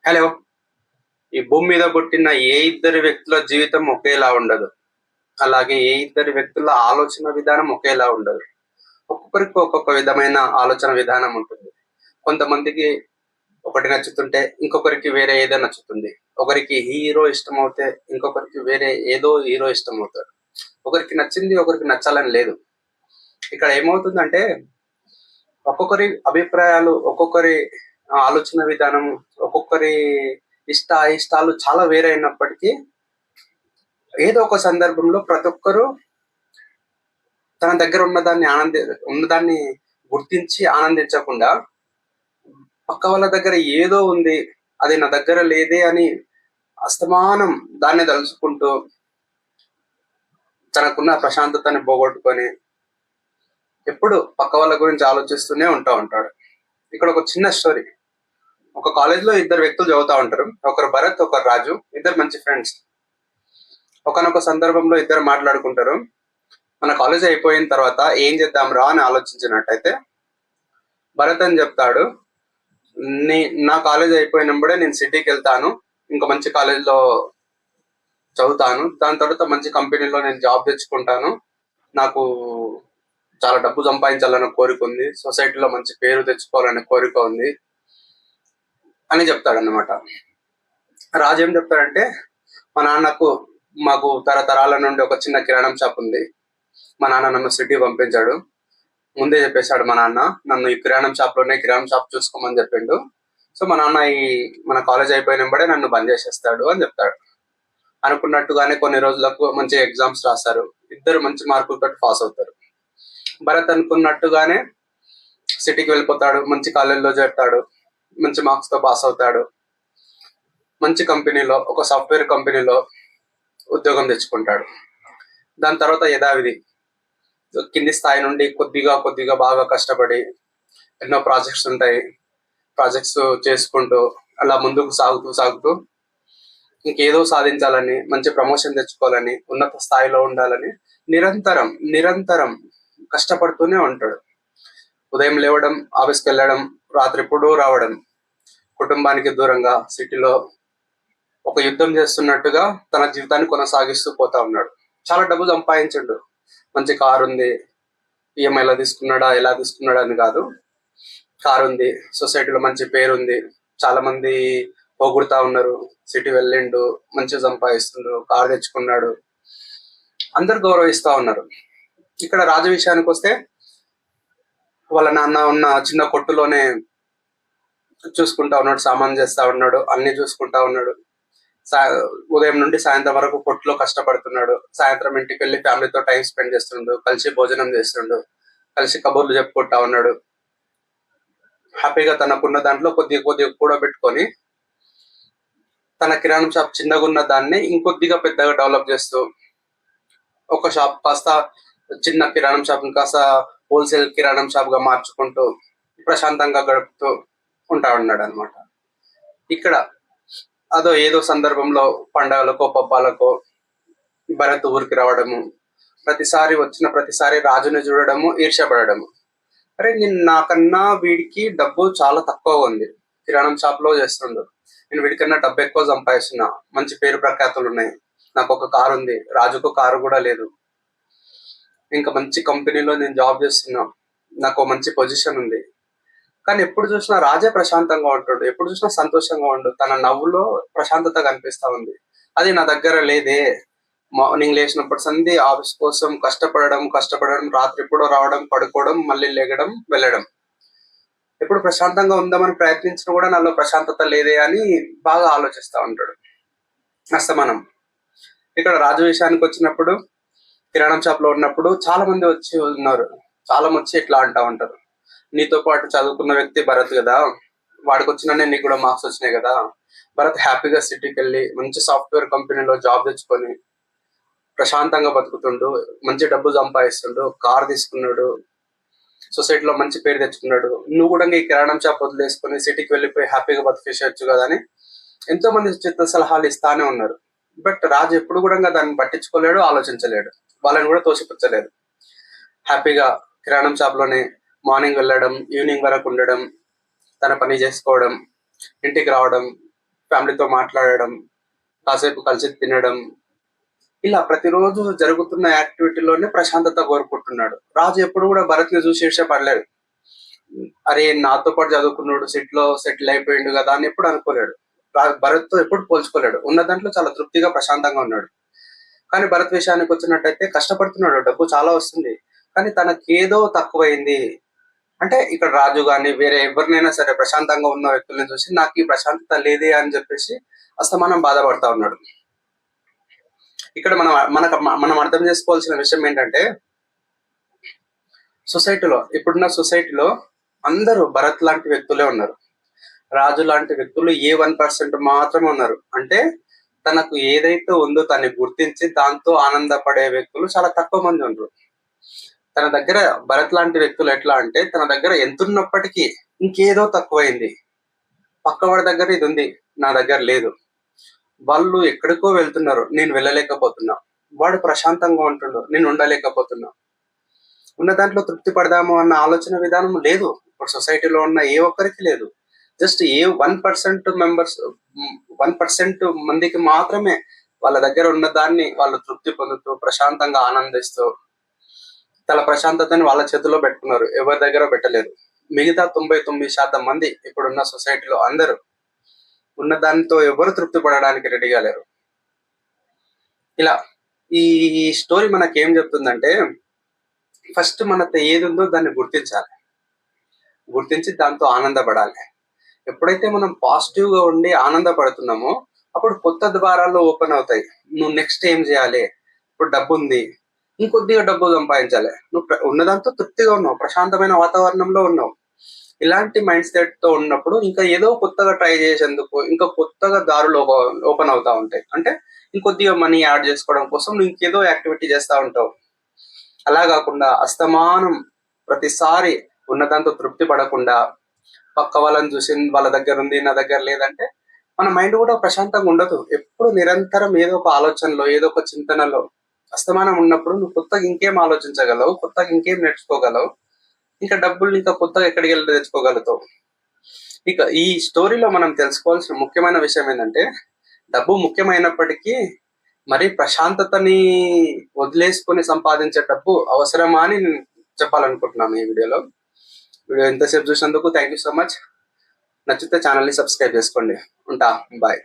Hello! ఈ భూమి మీద పుట్టిన ఏ ఇద్దరు వ్యక్తుల జీవితం ఒకేలా ఉండదు. అలాగే ఏ ఇద్దరు వ్యక్తుల ఆలోచన విధానం ఒకేలా ఉండదు. ఒక్కొక్కరికి ఒక్కొక్క విధమైన ఆలోచన విధానం ఉంటుంది. కొంతమందికి ఒకటి నచ్చుతుంటే ఇంకొకరికి వేరే ఏదో నచ్చుతుంది. ఒకరికి హీరో ఇష్టమవుతే ఇంకొకరికి వేరే ఏదో హీరో ఇష్టమవుతాడు. ఒకరికి నచ్చింది ఒకరికి నచ్చాలని లేదు. ఇక్కడ ఏమవుతుందంటే ఒక్కొక్కరి అభిప్రాయాలు, ఒక్కొక్కరి ఆలోచన విధానం, ఒక్కొక్కరి ఇష్టాయిష్టాలు చాలా వేరైనప్పటికీ ఏదో ఒక సందర్భంలో ప్రతి ఒక్కరు తన దగ్గర ఉన్నదాన్ని గుర్తించి ఆనందించకుండా పక్క వాళ్ళ దగ్గర ఏదో ఉంది, అది నా దగ్గర లేదే అని అస్తమానం దాన్ని తలుచుకుంటూ తనకున్న ప్రశాంతతని పోగొట్టుకొని ఎప్పుడు పక్క వాళ్ళ గురించి ఆలోచిస్తూనే ఉంటాడు. ఇక్కడ ఒక చిన్న స్టోరీ. ఒక కాలేజ్ లో ఇద్దరు వ్యక్తులు చదువుతా ఉంటారు. ఒకరు భరత్, ఒకరు రాజు. ఇద్దరు మంచి ఫ్రెండ్స్. ఒకనొక సందర్భంలో ఇద్దరు మాట్లాడుకుంటారు. మన కాలేజ్ అయిపోయిన తర్వాత ఏం చేద్దాం రా అని ఆలోచించినట్టయితే భరత్ అని చెప్తాడు, నా కాలేజ్ అయిపోయినప్పుడే నేను సిటీకి వెళ్తాను, ఇంకా మంచి కాలేజ్లో చదువుతాను, దాని తర్వాత మంచి కంపెనీలో నేను జాబ్ తెచ్చుకుంటాను, నాకు చాలా డబ్బు సంపాదించాలన్న కోరిక ఉంది, సొసైటీలో మంచి పేరు తెచ్చుకోవాలనే కోరిక ఉంది అని చెప్తాడన్నమాట. రాజు ఏం చెప్తాడంటే, మా నాన్నకు మాకు తరతరాల నుండి ఒక చిన్న కిరాణం షాప్ ఉంది, మా నాన్న నన్ను సిటీ పంపించాడు, ముందే చెప్పేశాడు మా నాన్న, నన్ను ఈ కిరాణం షాప్ చూసుకోమని చెప్పిండు. సో మా నాన్న మన కాలేజ్ అయిపోయినప్పుడే నన్ను బంద్ చేసేస్తాడు అని చెప్తాడు. అనుకున్నట్టుగానే కొన్ని రోజులకు మంచి ఎగ్జామ్స్ రాస్తారు. ఇద్దరు మంచి మార్కులతో పాస్ అవుతారు. భరత్ అనుకున్నట్టుగానే సిటీకి వెళ్ళిపోతాడు, మంచి కాలేజ్లో చేరుతాడు, మంచి మార్క్స్ తో పాస్ అవుతాడు, మంచి కంపెనీలో, ఒక సాఫ్ట్వేర్ కంపెనీలో ఉద్యోగం తెచ్చుకుంటాడు. దాని తర్వాత యథావిధి కింది స్థాయి నుండి కొద్దిగా బాగా కష్టపడి ఎన్నో ప్రాజెక్ట్స్ ఉంటాయి, ప్రాజెక్ట్స్ చేసుకుంటూ అలా ముందుకు సాగుతూ ఇంకేదో సాధించాలని, మంచి ప్రమోషన్ తెచ్చుకోవాలని, ఉన్నత స్థాయిలో ఉండాలని నిరంతరం కష్టపడుతూనే ఉంటాడు. ఉదయం లేవడం, ఆఫీస్కి వెళ్ళడం, రాత్రి ఎప్పుడూ రావడం, కుటుంబానికి దూరంగా సిటీలో ఒక యుద్ధం చేస్తున్నట్టుగా తన జీవితాన్ని కొనసాగిస్తూ పోతా ఉన్నాడు. చాలా డబ్బు సంపాదించండు, మంచి కారు ఉంది, ఈఎంఐలో తీసుకున్నాడా ఎలా తీసుకున్నాడా అని కాదు, కారు ఉంది, సొసైటీలో మంచి పేరు ఉంది, చాలా మంది పోగొడతా ఉన్నారు, సిటీ వెళ్ళిండు, మంచిగా సంపాదిస్తుండు, కారు తెచ్చుకున్నాడు, అందరు గౌరవిస్తా ఉన్నారు. ఇక్కడ రాజు విషయానికి వస్తే వాళ్ళ నాన్న ఉన్న చిన్న కొట్టులోనే చూసుకుంటా ఉన్నాడు, సామాన్ చేస్తా ఉన్నాడు, అన్ని చూసుకుంటా ఉన్నాడు. ఉదయం నుండి సాయంత్రం వరకు కొట్టులో కష్టపడుతున్నాడు. సాయంత్రం ఇంటికి వెళ్ళి ఫ్యామిలీతో టైం స్పెండ్ చేస్తుండు, కలిసి భోజనం చేస్తుండు, కలిసి కబుర్లు చెప్పుకుంటా ఉన్నాడు. హ్యాపీగా తనకున్న దాంట్లో కొద్దిగా కూడబెట్టుకొని తన కిరాణం షాప్ చిన్నగా ఉన్న దాన్ని ఇంకొద్దిగా పెద్దగా డెవలప్ చేస్తూ ఒక షాప్ కాస్త చిన్న కిరాణం షాప్ కాస్త హోల్సేల్ కిరాణం షాప్ గా మార్చుకుంటూ ప్రశాంతంగా గడుపుతూ ఉన్నాడు అనమాట. ఇక్కడ ఏదో సందర్భంలో పండగలకో పబ్బాలకో భరత్ ఊరికి రావడము, వచ్చిన ప్రతిసారి రాజుని చూడడము, ఈర్ష్యపడము. అరే నాకన్నా వీడికి డబ్బు చాలా తక్కువ ఉంది, కిరాణం షాప్ లో చేస్తుండు, నేను వీడికన్నా డబ్బు ఎక్కువ సంపాదిస్తున్నా, మంచి పేరు ప్రఖ్యాతులు ఉన్నాయి, నాకు ఒక కారు ఉంది, రాజుకు కారు కూడా లేదు, ఇంకా మంచి కంపెనీలో నేను జాబ్ చేస్తున్నా, నాకు మంచి పొజిషన్ ఉంది, కానీ ఎప్పుడు చూసినా రాజే ప్రశాంతంగా ఉంటాడు, ఎప్పుడు చూసినా సంతోషంగా ఉండు, తన నవ్వులో ప్రశాంతత కనిపిస్తా ఉంది, అది నా దగ్గర లేదే. మార్నింగ్ లేచినప్పుడు సంధి ఆఫీస్ కోసం కష్టపడడం, రాత్రి ఎప్పుడో రావడం, పడుకోవడం, మళ్ళీ లేగడం, వెళ్ళడం, ఎప్పుడు ప్రశాంతంగా ఉందామని ప్రయత్నించినా కూడా నాలో ప్రశాంతత లేదే అని బాగా ఆలోచిస్తూ ఉంటాడు అస్తమానం. ఇక్కడ రాజు విషయానికి వచ్చినప్పుడు కిరాణం షాప్ లో ఉన్నప్పుడు చాలా మంది వచ్చి ఇట్లా అంటా ఉంటారు, నీతో పాటు చదువుకున్న వ్యక్తి భరత్ కదా, వాడికి వచ్చిననే నీకు కూడా మార్క్స్ వచ్చినాయి కదా, భరత్ హ్యాపీగా సిటీకి వెళ్ళి మంచి సాఫ్ట్వేర్ కంపెనీలో జాబ్ తెచ్చుకొని ప్రశాంతంగా బతుకుతుండు, మంచి డబ్బు సంపాదిస్తుండు, కార్ తీసుకున్నాడు, సొసైటీలో మంచి పేరు తెచ్చుకున్నాడు, నువ్వు కూడా ఈ కిరాణం షాప్ వదిలేసుకొని సిటీకి వెళ్ళిపోయి హ్యాపీగా బతికేసేయచ్చు కదా అని ఎంతో మంది చిత్త సలహాలు ఇస్తానే ఉన్నారు. బట్ రాజు ఎప్పుడు కూడా దాన్ని పట్టించుకోలేడు, ఆలోచించలేడు, వాళ్ళని కూడా తోసిపుచ్చలేదు. హ్యాపీగా కిరాణం షాప్ లోనే మార్నింగ్ వెళ్ళడం, ఈవినింగ్ వరకు ఉండడం, తన పని చేసుకోవడం, ఇంటికి రావడం, ఫ్యామిలీతో మాట్లాడడం, కాసేపు కలిసి తినడం, ఇలా ప్రతిరోజు జరుగుతున్న యాక్టివిటీలోనే ప్రశాంతత కోరుకుంటున్నాడు. రాజు ఎప్పుడు కూడా భరత్ ని చూసి ఈర్ష్యపడలేడు. అరే నాతో పాటు చదువుకున్నాడు, సెటిల్ అయిపోయిండు కదా అని ఎప్పుడు అనుకోలేడు. భరత్ తో ఎప్పుడు పోల్చుకోలేడు. ఉన్న దాంట్లో చాలా తృప్తిగా ప్రశాంతంగా ఉన్నాడు. కానీ భరత్ విషయానికి వచ్చినట్టయితే కష్టపడుతున్నాడు, డబ్బు చాలా వస్తుంది, కానీ తనకేదో తక్కువైంది. అంటే ఇక్కడ రాజు గాని వేరే ఎవరినైనా సరే ప్రశాంతంగా ఉన్న వ్యక్తులను చూసి నాకు ఈ ప్రశాంతత లేదే అని చెప్పేసి అస్తమానం బాధపడతా ఉన్నాడు. ఇక్కడ మనం అర్థం చేసుకోవాల్సిన విషయం ఏంటంటే, ఇప్పుడున్న సొసైటీలో అందరూ భరత్ లాంటి వ్యక్తులే ఉన్నారు. రాజు లాంటి వ్యక్తులు ఏ 1% మాత్రమే ఉన్నారు. అంటే తనకు ఏదైతే ఉందో తనని గుర్తించి దాంతో ఆనందపడే వ్యక్తులు చాలా తక్కువ మంది ఉన్నారు. తన దగ్గర భరత్ లాంటి వ్యక్తులు ఎట్లా అంటే, తన దగ్గర ఎంతున్నప్పటికీ ఇంకేదో తక్కువైంది, పక్కవాడి దగ్గర ఇది ఉంది, నా దగ్గర లేదు. వాళ్ళు ఎక్కడికో వెళ్తున్నారు, నేను వెళ్ళలేకపోతున్నా. వాడు ప్రశాంతంగా ఉంటుండు, నేను ఉండలేకపోతున్నా. ఉన్న దాంట్లో తృప్తి పడదాము అన్న ఆలోచన విధానం లేదు ఇప్పుడు సొసైటీలో ఉన్న ఏ ఒక్కరికి లేదు. జస్ట్ ఏ 1% మందికి మాత్రమే వాళ్ళ దగ్గర ఉన్న దాన్ని వాళ్ళు తృప్తి పొందుతూ ప్రశాంతంగా ఆనందిస్తూ తన ప్రశాంతతని వాళ్ళ చేతిలో పెట్టుకున్నారు, ఎవరి దగ్గర పెట్టలేదు. మిగతా 99% మంది ఇప్పుడున్న సొసైటీలో అందరూ ఉన్న దానితో ఎవరు తృప్తి పడడానికి రెడీగా లేరు. ఇలా ఈ స్టోరీ మనకేం చెప్తుందంటే, ఫస్ట్ మనతో ఏది ఉందో దాన్ని గుర్తించి దాంతో ఆనందపడాలి. ఎప్పుడైతే మనం పాజిటివ్ గా ఉండి ఆనందపడుతున్నామో అప్పుడు కొత్త ద్వారాలు ఓపెన్ అవుతాయి. నువ్వు నెక్స్ట్ ఏం చేయాలి, ఇప్పుడు డబ్బు ఉంది, ఇంకొద్దిగా డబ్బు సంపాదించాలి, నువ్వు ఉన్నదాంతో తృప్తిగా ఉన్నావు, ప్రశాంతమైన వాతావరణంలో ఉన్నావు. ఇలాంటి మైండ్ సెట్ తో ఉన్నప్పుడు ఇంకా ఏదో కొత్తగా ట్రై చేసేందుకు ఇంకా కొత్తగా దారులు ఓపెన్ అవుతా ఉంటాయి. అంటే ఇంకొద్దిగా మనీ యాడ్ చేసుకోవడం కోసం నువ్వు ఇంకేదో యాక్టివిటీ చేస్తూ ఉంటావు. అలా కాకుండా అస్తమానం ప్రతిసారి ఉన్నదాంతో తృప్తి పడకుండా పక్క వాళ్ళని చూసి వాళ్ళ దగ్గర ఉంది నా దగ్గర లేదంటే మన మైండ్ కూడా ప్రశాంతంగా ఉండదు. ఎప్పుడు నిరంతరం ఏదో ఒక ఆలోచనలో ఏదో ఒక చింతనలో అస్తమానం ఉన్నప్పుడు నువ్వు కొత్తగా ఇంకేం ఆలోచించగలవు, కొత్తగా ఇంకేం నేర్చుకోగలవు, ఇంకా డబ్బులు ఇంకా కొత్తగా ఎక్కడికి వెళ్ళి తెచ్చుకోగలుగుతావు. ఇక ఈ స్టోరీలో మనం తెలుసుకోవాల్సిన ముఖ్యమైన విషయం ఏంటంటే, డబ్బు ముఖ్యమైనప్పటికీ మరి ప్రశాంతతని వదిలేసుకొని సంపాదించే డబ్బు అవసరమా అని నేను చెప్పాలనుకుంటున్నాను ఈ వీడియో ఎంతసేపు చూసినందుకు థ్యాంక్ యూ సో మచ్. నచ్చితే ఛానల్ని సబ్స్క్రైబ్ చేసుకోండి. ఉంటా, బాయ్.